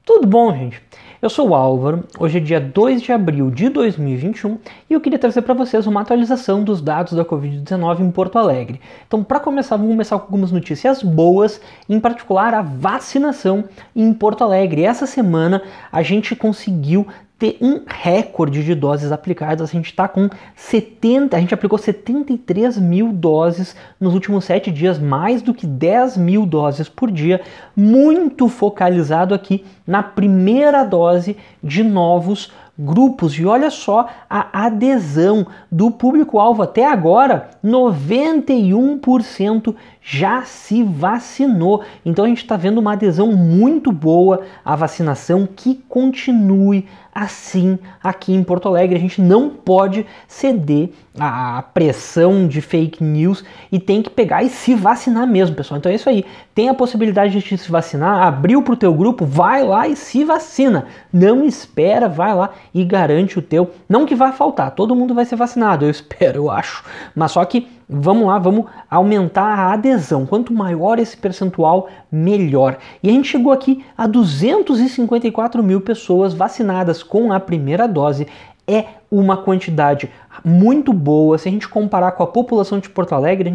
Tudo bom, gente? Eu sou o Álvaro, hoje é dia 2 de abril de 2021 e eu queria trazer para vocês uma atualização dos dados da Covid-19 em Porto Alegre. Então, para começar, vamos começar com algumas notícias boas, em particular a vacinação em Porto Alegre. Essa semana a gente conseguiu ter um recorde de doses aplicadas. A gente está com a gente aplicou 73 mil doses nos últimos 7 dias, mais do que 10 mil doses por dia, muito focalizado aqui na primeira dose de novos grupos. E olha só a adesão do público-alvo até agora, 91% já se vacinou. Então a gente está vendo uma adesão muito boa à vacinação, que continue assim aqui em Porto Alegre. A gente não pode ceder à pressão de fake news e tem que pegar e se vacinar mesmo, pessoal. Então é isso aí. Tem a possibilidade de se vacinar, abriu para o teu grupo, vai lá e se vacina. Não espera, vai lá e garante o teu. Não que vai faltar, todo mundo vai ser vacinado, eu espero, eu acho. Mas só que vamos lá, vamos aumentar a adesão. Quanto maior esse percentual, melhor. E a gente chegou aqui a 254 mil pessoas vacinadas com a primeira dose. É uma quantidade muito boa. Se a gente comparar com a população de Porto Alegre, a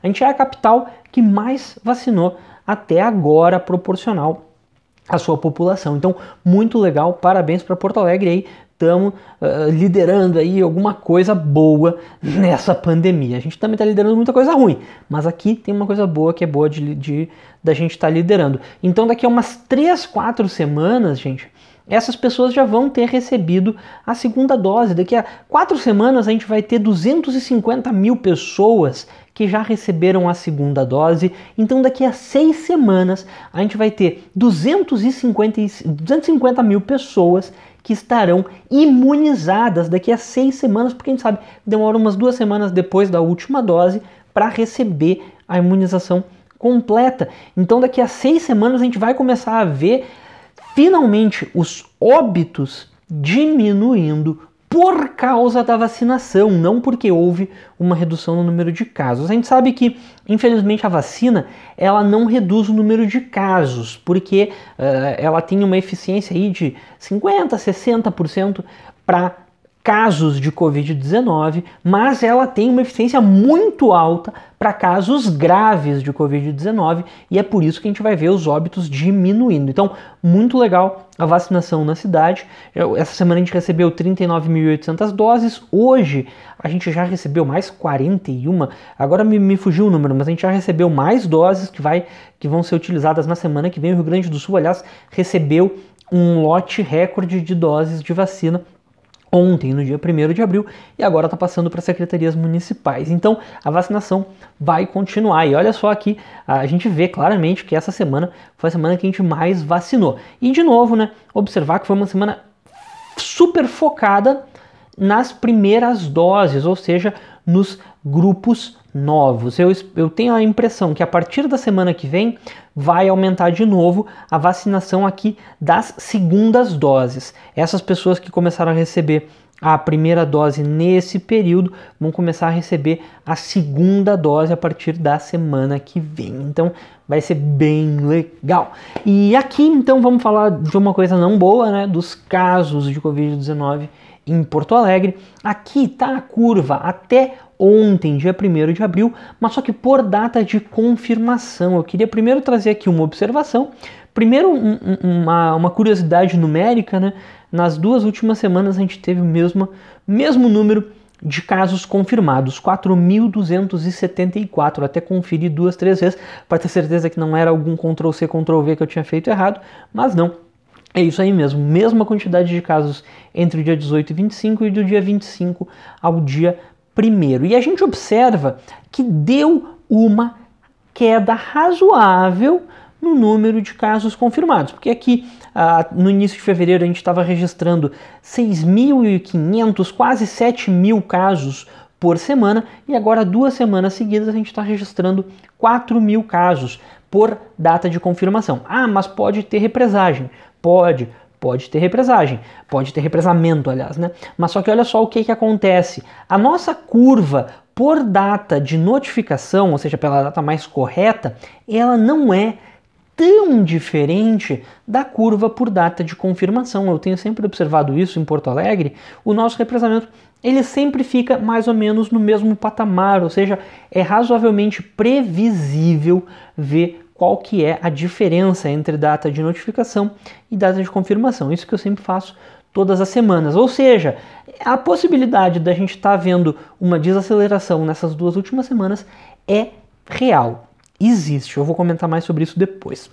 gente é a capital que mais vacinou até agora, proporcional à sua população. Então, muito legal, parabéns para Porto Alegre aí. Estamos liderando aí alguma coisa boa nessa pandemia. A gente também está liderando muita coisa ruim, mas aqui tem uma coisa boa, que é boa da gente estar liderando. Então daqui a umas 3, 4 semanas, gente, essas pessoas já vão ter recebido a segunda dose. Daqui a 4 semanas a gente vai ter 250 mil pessoas que já receberam a segunda dose. Então daqui a 6 semanas a gente vai ter 250 mil pessoas que estarão imunizadas daqui a 6 semanas, porque a gente sabe que demora umas 2 semanas depois da última dose para receber a imunização completa. Então daqui a 6 semanas a gente vai começar a ver finalmente os óbitos diminuindo por causa da vacinação, não porque houve uma redução no número de casos. A gente sabe que, infelizmente, a vacina ela não reduz o número de casos, porque ela tem uma eficiência aí de 50%, 60% para casos de Covid-19, mas ela tem uma eficiência muito alta para casos graves de Covid-19 e é por isso que a gente vai ver os óbitos diminuindo. Então, muito legal a vacinação na cidade. Essa semana a gente recebeu 39.800 doses, hoje a gente já recebeu mais 41, agora me fugiu o número, mas a gente já recebeu mais doses que vão ser utilizadas na semana que vem. O Rio Grande do Sul, aliás, recebeu um lote recorde de doses de vacina ontem, no dia 1º de abril, e agora está passando para as secretarias municipais. Então, a vacinação vai continuar. E olha só aqui, a gente vê claramente que essa semana foi a semana que a gente mais vacinou. E, de novo, né, observar que foi uma semana super focada nas primeiras doses, ou seja, nos grupos novos. Eu tenho a impressão que a partir da semana que vem vai aumentar de novo a vacinação aqui das segundas doses. Essas pessoas que começaram a receber a primeira dose nesse período vão começar a receber a segunda dose a partir da semana que vem. Então vai ser bem legal. E aqui então vamos falar de uma coisa não boa, né, dos casos de Covid-19 em Porto Alegre. Aqui está a curva até ontem, dia 1º de abril, mas só que por data de confirmação. Eu queria primeiro trazer aqui uma observação. Primeiro, uma curiosidade numérica, né? Nas 2 últimas semanas a gente teve o mesmo número de casos confirmados, 4.274. Até conferi 2, 3 vezes para ter certeza que não era algum Ctrl+C, Ctrl+V que eu tinha feito errado, mas não. É isso aí mesmo, mesma quantidade de casos entre o dia 18 e 25 e do dia 25 ao dia 1º. E a gente observa que deu uma queda razoável no número de casos confirmados, porque aqui no início de fevereiro a gente estava registrando 6.500, quase 7.000 casos por semana, e agora 2 semanas seguidas a gente está registrando 4.000 casos por data de confirmação. Ah, mas pode ter represagem. Pode ter represagem, pode ter represamento, aliás, né? Mas só que olha só o que acontece. A nossa curva por data de notificação, ou seja, pela data mais correta, ela não é tão diferente da curva por data de confirmação. Eu tenho sempre observado isso em Porto Alegre. O nosso represamento ele sempre fica mais ou menos no mesmo patamar, ou seja, é razoavelmente previsível ver qual que é a diferença entre data de notificação e data de confirmação. Isso que eu sempre faço todas as semanas. Ou seja, a possibilidade da gente estar vendo uma desaceleração nessas duas últimas semanas é real. Existe. Eu vou comentar mais sobre isso depois.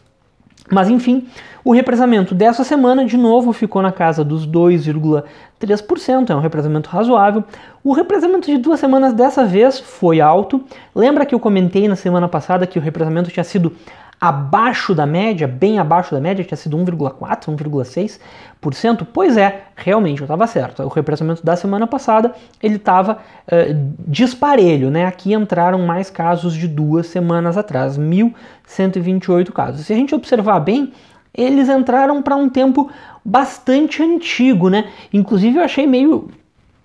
Mas enfim, o represamento dessa semana de novo ficou na casa dos 2,3%, é um represamento razoável. O represamento de 2 semanas dessa vez foi alto. Lembra que eu comentei na semana passada que o represamento tinha sido abaixo da média, bem abaixo da média, tinha sido 1,4%, 1,6%? Pois é, realmente eu estava certo. O represamento da semana passada ele estava disparelho, né? Aqui entraram mais casos de 2 semanas atrás, 1.128 casos. Se a gente observar bem, eles entraram para um tempo bastante antigo, né? Inclusive eu achei meio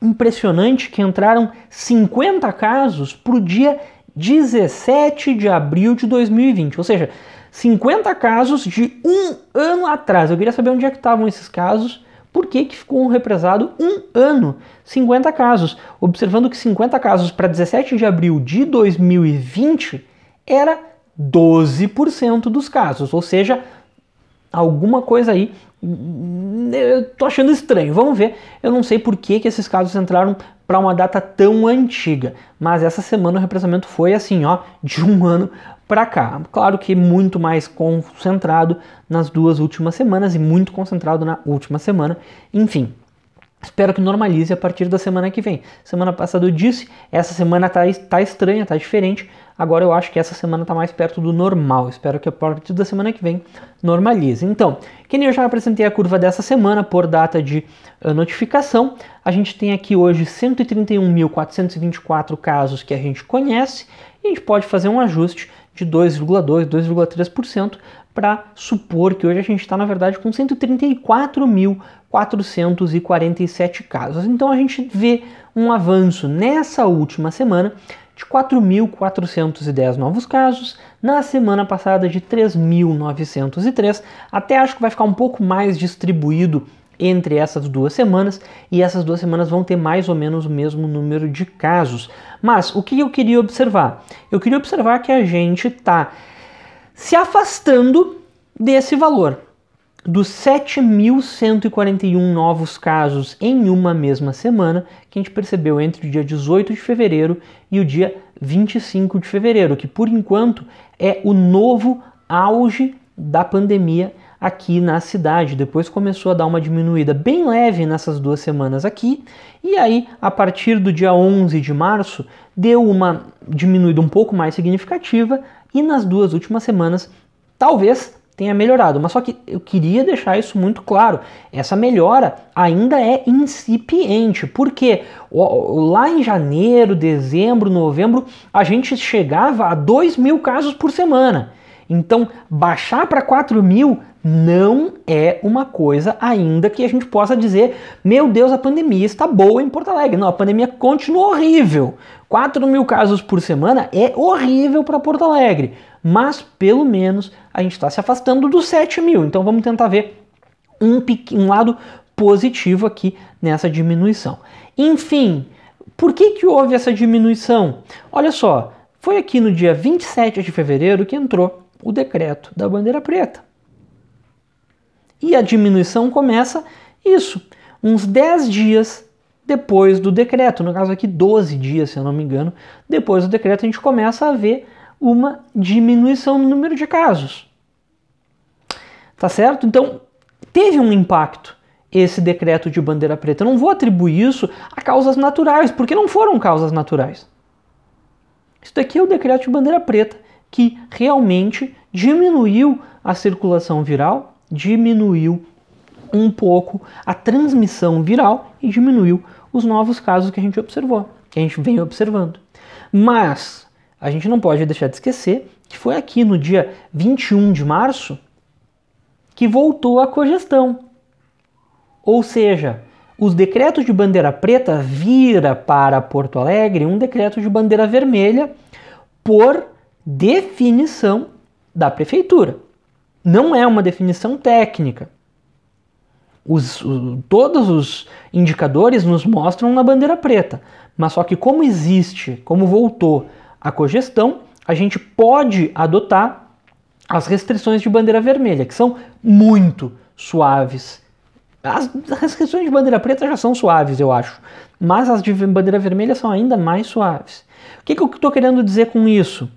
impressionante que entraram 50 casos para o dia 17 de abril de 2020, ou seja, 50 casos de um ano atrás. Eu queria saber onde é que estavam esses casos, por que ficou represado um ano, 50 casos. Observando que 50 casos para 17 de abril de 2020 era 12% dos casos, ou seja, alguma coisa aí eu tô achando estranho. Vamos ver, eu não sei por que esses casos entraram para uma data tão antiga, mas essa semana o represamento foi assim, ó, de um ano para cá. Claro que muito mais concentrado nas duas últimas semanas e muito concentrado na última semana. Enfim, espero que normalize a partir da semana que vem. Semana passada eu disse, essa semana tá estranha, tá diferente. Agora eu acho que essa semana está mais perto do normal. Espero que a partir da semana que vem normalize. Então, que nem eu já apresentei a curva dessa semana por data de notificação, a gente tem aqui hoje 131.424 casos que a gente conhece e a gente pode fazer um ajuste de 2,2%, 2,3% para supor que hoje a gente está, na verdade, com 134.447 casos. Então a gente vê um avanço nessa última semana de 4.410 novos casos, na semana passada de 3.903, até acho que vai ficar um pouco mais distribuído entre essas duas semanas, e essas duas semanas vão ter mais ou menos o mesmo número de casos. Mas o que eu queria observar? Eu queria observar que a gente está se afastando desse valor, dos 7.141 novos casos em uma mesma semana, que a gente percebeu entre o dia 18 de fevereiro e o dia 25 de fevereiro, que por enquanto é o novo auge da pandemia aqui na cidade. Depois começou a dar uma diminuída bem leve nessas duas semanas aqui, e aí a partir do dia 11 de março deu uma diminuída um pouco mais significativa, e nas duas últimas semanas talvez tenha melhorado, mas só que eu queria deixar isso muito claro, essa melhora ainda é incipiente, porque lá em janeiro, dezembro, novembro, a gente chegava a 2.000 casos por semana, então baixar para 4.000 não é uma coisa ainda que a gente possa dizer, meu Deus, a pandemia está boa em Porto Alegre. Não, a pandemia continua horrível. 4.000 casos por semana é horrível para Porto Alegre, mas pelo menos a gente está se afastando dos 7.000. Então vamos tentar ver um lado positivo aqui nessa diminuição. Enfim, por que houve essa diminuição? Olha só, foi aqui no dia 27 de fevereiro que entrou o decreto da bandeira preta. E a diminuição começa uns 10 dias depois do decreto, no caso aqui 12 dias, se eu não me engano, depois do decreto a gente começa a ver uma diminuição no número de casos. Tá certo? Então, teve um impacto esse decreto de bandeira preta. Eu não vou atribuir isso a causas naturais, porque não foram causas naturais. Isso daqui é o decreto de bandeira preta, que realmente diminuiu a circulação viral, diminuiu um pouco a transmissão viral e diminuiu os novos casos que a gente observou, que a gente vem observando. Mas a gente não pode deixar de esquecer que foi aqui no dia 21 de março que voltou a cogestão. Ou seja, os decretos de bandeira preta vira para Porto Alegre um decreto de bandeira vermelha por definição da prefeitura. Não é uma definição técnica. Todos os indicadores nos mostram na bandeira preta, mas só que como voltou a cogestão, a gente pode adotar as restrições de bandeira vermelha, que são muito suaves. As restrições de bandeira preta já são suaves, eu acho, mas as de bandeira vermelha são ainda mais suaves. O que eu estou querendo dizer com isso?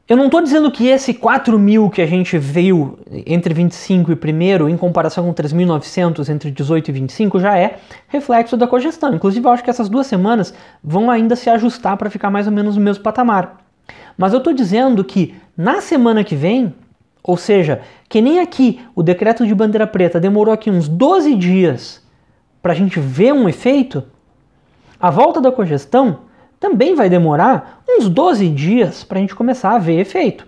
Eu não estou dizendo que esse 4.000 que a gente viu entre 25 e 1º, em comparação com 3.900 entre 18 e 25, já é reflexo da cogestão. Inclusive, eu acho que essas 2 semanas vão ainda se ajustar para ficar mais ou menos no mesmo patamar. Mas eu estou dizendo que na semana que vem, ou seja, que nem aqui o decreto de bandeira preta demorou aqui uns 12 dias para a gente ver um efeito, a volta da cogestão também vai demorar uns 12 dias para a gente começar a ver efeito.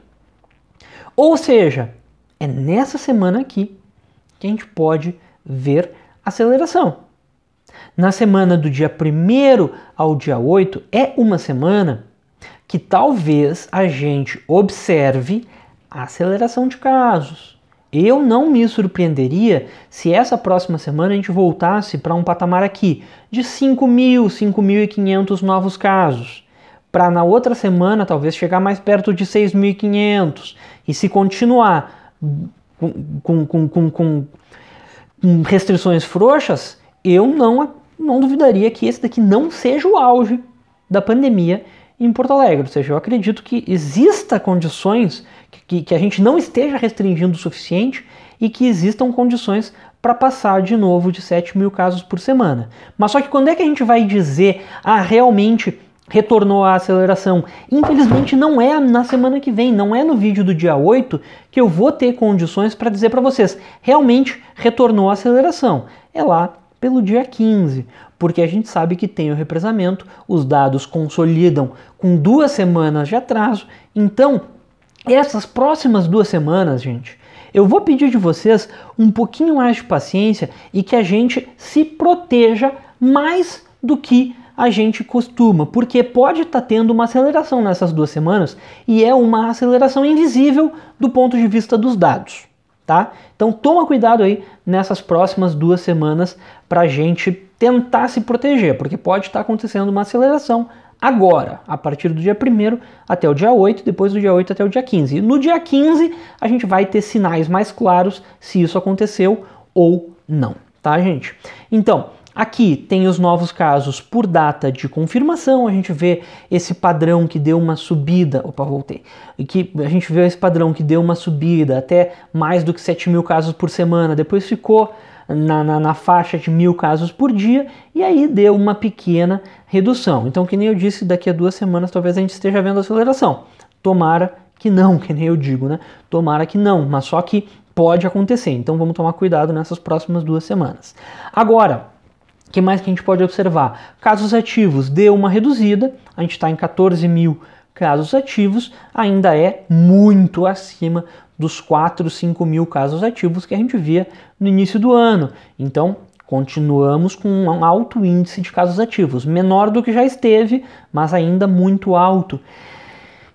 Ou seja, é nessa semana aqui que a gente pode ver aceleração. Na semana do dia 1º ao dia 8 é uma semana que talvez a gente observe a aceleração de casos. Eu não me surpreenderia se essa próxima semana a gente voltasse para um patamar aqui de 5.000, 5.500 novos casos, para na outra semana talvez chegar mais perto de 6.500, e se continuar com restrições frouxas, eu não duvidaria que esse daqui não seja o auge da pandemia em Porto Alegre. Ou seja, eu acredito que exista condições que a gente não esteja restringindo o suficiente e que existam condições para passar de novo de 7.000 casos por semana. Mas só que quando é que a gente vai dizer, realmente retornou a aceleração? Infelizmente não é na semana que vem, não é no vídeo do dia 8 que eu vou ter condições para dizer para vocês, realmente retornou a aceleração. É lá pelo dia 15, porque a gente sabe que tem o represamento, os dados consolidam com 2 semanas de atraso. Então, essas próximas 2 semanas, gente, eu vou pedir de vocês um pouquinho mais de paciência e que a gente se proteja mais do que a gente costuma, porque pode estar tendo uma aceleração nessas 2 semanas e é uma aceleração invisível do ponto de vista dos dados, tá? Então toma cuidado aí nessas próximas 2 semanas para a gente tentar se proteger, porque pode estar acontecendo uma aceleração agora, a partir do dia 1º até o dia 8, depois do dia 8 até o dia 15. E no dia 15 a gente vai ter sinais mais claros se isso aconteceu ou não, tá, gente? Então, aqui tem os novos casos por data de confirmação, a gente vê esse padrão que deu uma subida, a gente vê esse padrão que deu uma subida até mais do que 7.000 casos por semana, depois ficou na faixa de 1.000 casos por dia, e aí deu uma pequena redução. Então, que nem eu disse, daqui a 2 semanas talvez a gente esteja vendo aceleração. Tomara que não, que nem eu digo, né? Tomara que não, mas só que pode acontecer. Então vamos tomar cuidado nessas próximas 2 semanas. Agora, o que mais que a gente pode observar? Casos ativos deu uma reduzida, a gente está em 14.000 casos ativos, ainda é muito acima dos 4, 5.000 casos ativos que a gente via no início do ano. Então, continuamos com um alto índice de casos ativos, menor do que já esteve, mas ainda muito alto.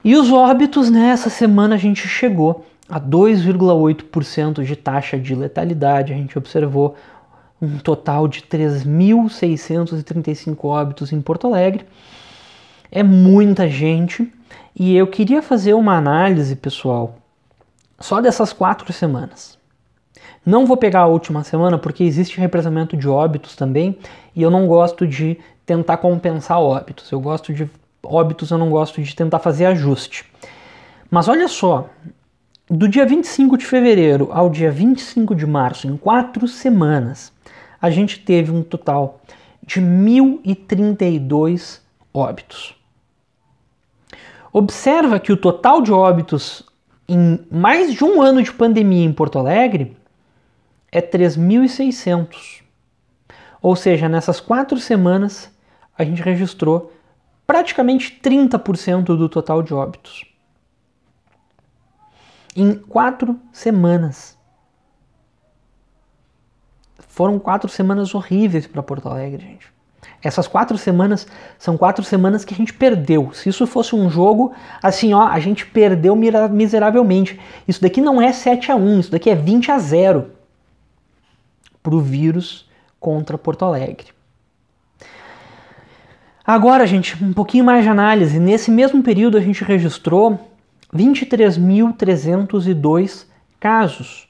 E os óbitos, nessa semana a gente chegou a 2,8% de taxa de letalidade, a gente observou um total de 3.635 óbitos em Porto Alegre. É muita gente, e eu queria fazer uma análise, pessoal, só dessas 4 semanas. Não vou pegar a última semana porque existe represamento de óbitos também e eu não gosto de tentar compensar óbitos. Eu gosto de óbitos, eu não gosto de tentar fazer ajuste. Mas olha só, do dia 25 de fevereiro ao dia 25 de março, em 4 semanas, a gente teve um total de 1.032 óbitos. Observa que o total de óbitos em mais de um ano de pandemia em Porto Alegre é 3.600. Ou seja, nessas 4 semanas a gente registrou praticamente 30% do total de óbitos. Em 4 semanas. Foram 4 semanas horríveis para Porto Alegre, gente. Essas 4 semanas são 4 semanas que a gente perdeu. Se isso fosse um jogo, assim, ó, a gente perdeu miseravelmente. Isso daqui não é 7-1, isso daqui é 20-0 para o vírus contra Porto Alegre. Agora, gente, um pouquinho mais de análise. Nesse mesmo período a gente registrou 23.302 casos.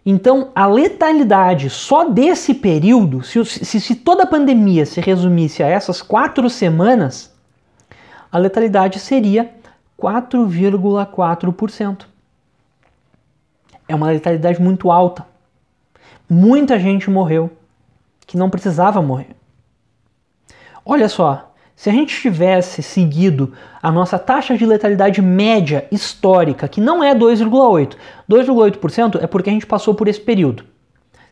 Então, a letalidade só desse período, se toda a pandemia se resumisse a essas 4 semanas, a letalidade seria 4,4%. É uma letalidade muito alta. Muita gente morreu que não precisava morrer. Olha só, se a gente tivesse seguido a nossa taxa de letalidade média histórica, que não é 2,8%, 2,8% é porque a gente passou por esse período.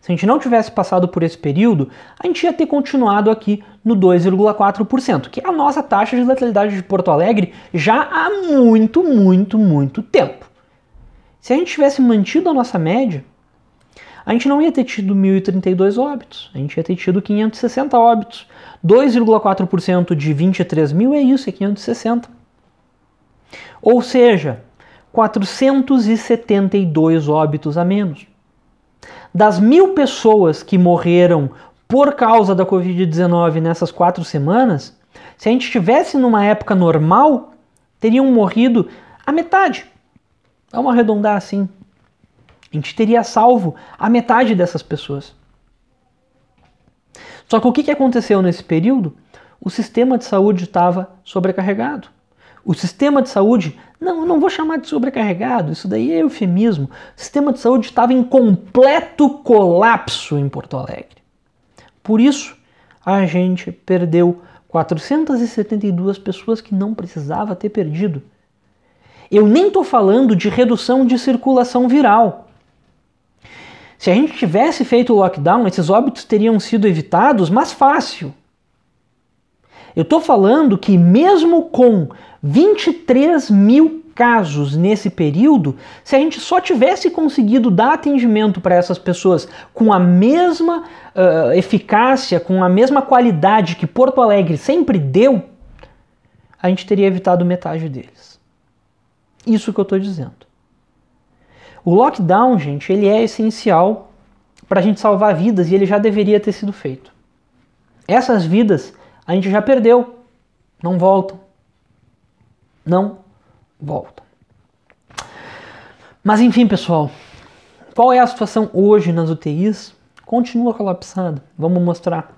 Se a gente não tivesse passado por esse período, a gente ia ter continuado aqui no 2,4%, que é a nossa taxa de letalidade de Porto Alegre já há muito, muito, muito tempo. Se a gente tivesse mantido a nossa média, a gente não ia ter tido 1.032 óbitos, a gente ia ter tido 560 óbitos. 2,4% de 23 mil é isso, é 560. Ou seja, 472 óbitos a menos. Das 1.000 pessoas que morreram por causa da Covid-19 nessas 4 semanas, se a gente estivesse numa época normal, teriam morrido a metade. Vamos arredondar assim. A gente teria salvo a metade dessas pessoas. Só que o que aconteceu nesse período? O sistema de saúde estava sobrecarregado. O sistema de saúde, eu não vou chamar de sobrecarregado, isso daí é eufemismo. O sistema de saúde estava em completo colapso em Porto Alegre. Por isso, a gente perdeu 472 pessoas que não precisava ter perdido. Eu nem estou falando de redução de circulação viral. Se a gente tivesse feito o lockdown, esses óbitos teriam sido evitados, mas fácil. Eu estou falando que mesmo com 23 mil casos nesse período, se a gente só tivesse conseguido dar atendimento para essas pessoas com a mesma eficácia, com a mesma qualidade que Porto Alegre sempre deu, a gente teria evitado metade deles. Isso que eu estou dizendo. O lockdown, gente, ele é essencial para a gente salvar vidas e ele já deveria ter sido feito. Essas vidas a gente já perdeu. Não voltam. Não voltam. Mas enfim, pessoal, qual é a situação hoje nas UTIs? Continua colapsada. Vamos mostrar.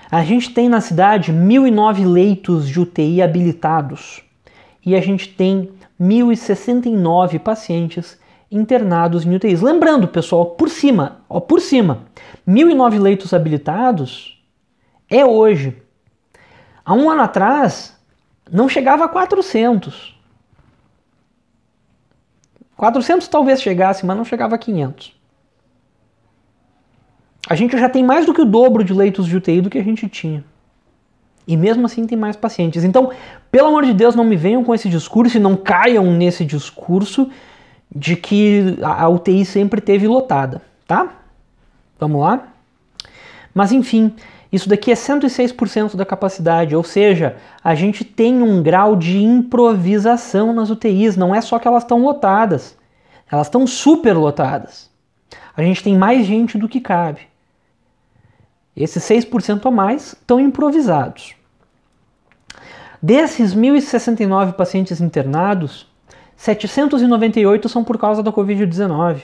A gente tem na cidade 1.009 leitos de UTI habilitados e a gente tem 1.069 pacientes internados em UTIs. Lembrando, pessoal, por cima, 1.009 leitos habilitados é hoje. Há um ano atrás, não chegava a 400. 400 talvez chegasse, mas não chegava a 500. A gente já tem mais do que o dobro de leitos de UTI do que a gente tinha. E mesmo assim tem mais pacientes. Então, pelo amor de Deus, não me venham com esse discurso e não caiam nesse discurso de que a UTI sempre teve lotada, tá? Vamos lá? Mas enfim, isso daqui é 106% da capacidade, ou seja, a gente tem um grau de improvisação nas UTIs, não é só que elas estão lotadas, elas estão super lotadas. A gente tem mais gente do que cabe. Esses 6% a mais estão improvisados. Desses 1.069 pacientes internados, 798 são por causa da Covid-19.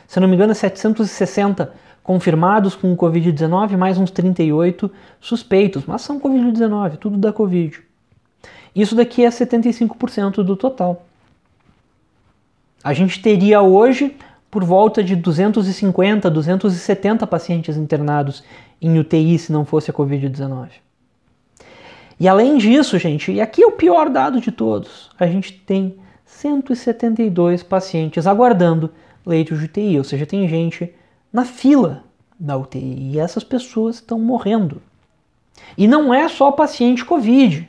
Se eu não me engano, 760 confirmados com Covid-19, mais uns 38 suspeitos, mas são Covid-19, tudo da Covid. Isso daqui é 75% do total. A gente teria hoje por volta de 250, 270 pacientes internados em UTI se não fosse a Covid-19. E além disso, gente, e aqui é o pior dado de todos, a gente tem 172 pacientes aguardando leito de UTI, ou seja, tem gente na fila da UTI e essas pessoas estão morrendo. E não é só paciente Covid.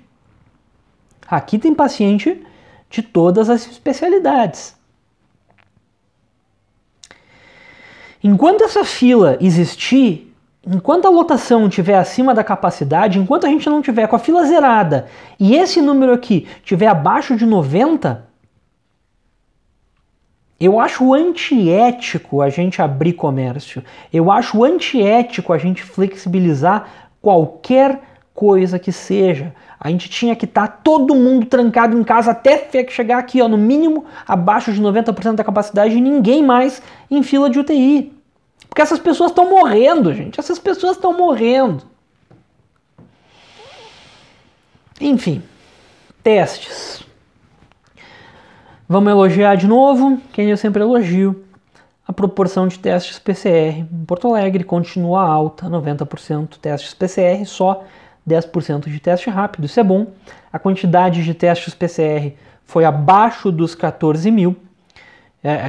Aqui tem paciente de todas as especialidades. Enquanto essa fila existir, enquanto a lotação estiver acima da capacidade, enquanto a gente não tiver com a fila zerada e esse número aqui estiver abaixo de 90, eu acho antiético a gente abrir comércio. Eu acho antiético a gente flexibilizar qualquer coisa que seja. A gente tinha que estar todo mundo trancado em casa até chegar aqui, ó, no mínimo abaixo de 90% da capacidade e ninguém mais em fila de UTI. Porque essas pessoas estão morrendo, gente. Essas pessoas estão morrendo. Enfim, testes. Vamos elogiar de novo, quem eu sempre elogio. A proporção de testes PCR em Porto Alegre continua alta, 90% testes PCR, só 10% de teste rápido, isso é bom. A quantidade de testes PCR foi abaixo dos 14 mil.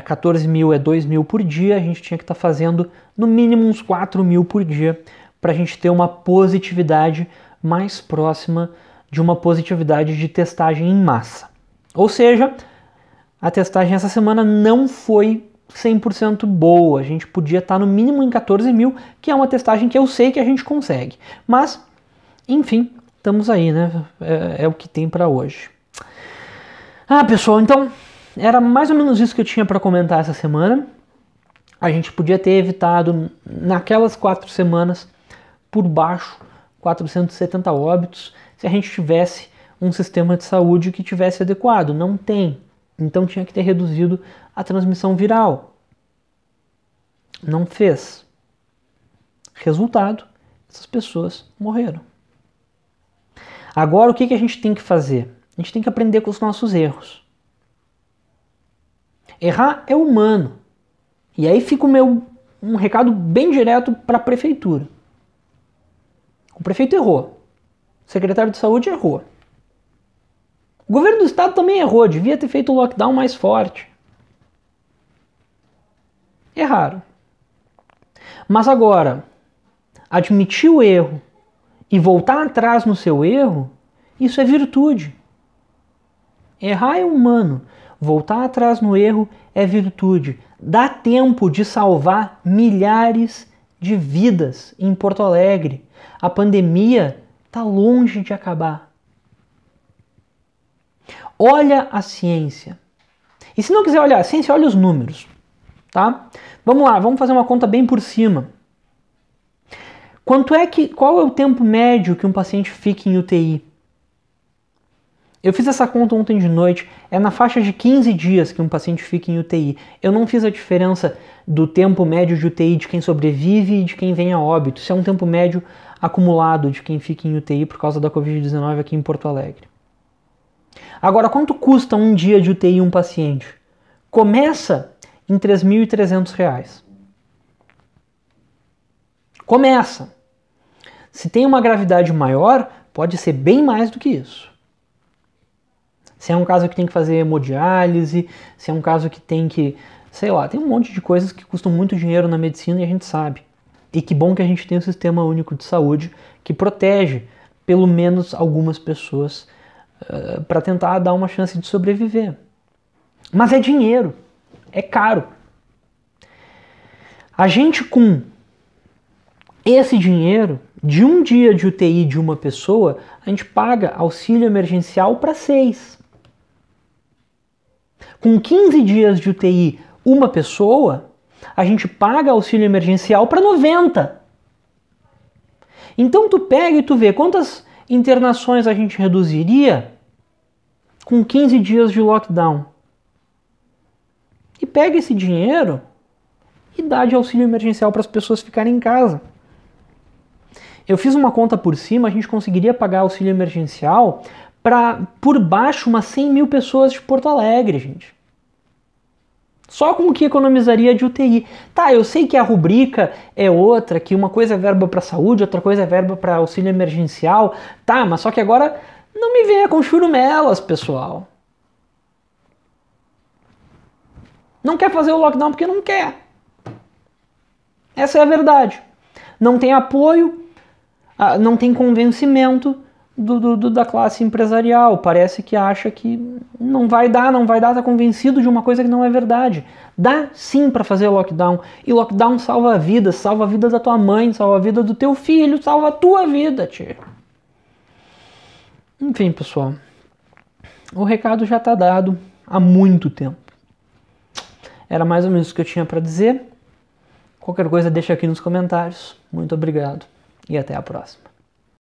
14 mil é 2 mil por dia, a gente tinha que estar fazendo no mínimo uns 4 mil por dia para a gente ter uma positividade mais próxima de uma positividade de testagem em massa. Ou seja, a testagem essa semana não foi 100% boa, a gente podia estar no mínimo em 14 mil, que é uma testagem que eu sei que a gente consegue. Mas, enfim, estamos aí, né? É o que tem para hoje. Ah, pessoal, então era mais ou menos isso que eu tinha para comentar essa semana. A gente podia ter evitado, naquelas 4 semanas, por baixo, 470 óbitos, se a gente tivesse um sistema de saúde que tivesse adequado. Não tem. Então tinha que ter reduzido a transmissão viral. Não fez. Resultado, essas pessoas morreram. Agora o que a gente tem que fazer? A gente tem que aprender com os nossos erros. Errar é humano. E aí fica um recado bem direto para a prefeitura. O prefeito errou. O secretário de saúde errou. O governo do estado também errou. Devia ter feito o lockdown mais forte. Erraram. Mas agora, admitir o erro e voltar atrás no seu erro, isso é virtude. Errar é humano. Voltar atrás no erro é virtude. Dá tempo de salvar milhares de vidas em Porto Alegre. A pandemia está longe de acabar. Olha a ciência. E se não quiser olhar a ciência, olha os números. Tá? Vamos lá, vamos fazer uma conta bem por cima. Qual é o tempo médio que um paciente fica em UTI? Eu fiz essa conta ontem de noite, é na faixa de 15 dias que um paciente fica em UTI. Eu não fiz a diferença do tempo médio de UTI de quem sobrevive e de quem vem a óbito. Isso é um tempo médio acumulado de quem fica em UTI por causa da Covid-19 aqui em Porto Alegre. Agora, quanto custa um dia de UTI um paciente? Começa em R$ 3.300. Começa. Se tem uma gravidade maior, pode ser bem mais do que isso. Se é um caso que tem que fazer hemodiálise, se é um caso que tem que, sei lá, tem um monte de coisas que custam muito dinheiro na medicina e a gente sabe. E que bom que a gente tem um sistema único de saúde que protege pelo menos algumas pessoas para tentar dar uma chance de sobreviver. Mas é dinheiro, é caro. A gente com esse dinheiro, de um dia de UTI de uma pessoa, a gente paga auxílio emergencial para 6. Com 15 dias de UTI uma pessoa, a gente paga auxílio emergencial para 90. Então tu pega e tu vê quantas internações a gente reduziria com 15 dias de lockdown. E pega esse dinheiro e dá de auxílio emergencial para as pessoas ficarem em casa. Eu fiz uma conta por cima, a gente conseguiria pagar auxílio emergencial para por baixo umas 100 mil pessoas de Porto Alegre, gente. Só com o que economizaria de UTI. Tá, eu sei que a rubrica é outra, que uma coisa é verba para saúde, outra coisa é verba para auxílio emergencial. Tá, mas só que agora não me venha com churumelas, pessoal. Não quer fazer o lockdown porque não quer. Essa é a verdade. Não tem apoio, não tem convencimento, da classe empresarial. Parece que acha que não vai dar, tá convencido de uma coisa que não é verdade. Dá sim para fazer lockdown. E lockdown salva vidas, salva a vida da tua mãe, salva a vida do teu filho, salva a tua vida, tio. Enfim, pessoal. O recado já tá dado há muito tempo. Era mais ou menos isso que eu tinha para dizer. Qualquer coisa deixa aqui nos comentários. Muito obrigado e até a próxima.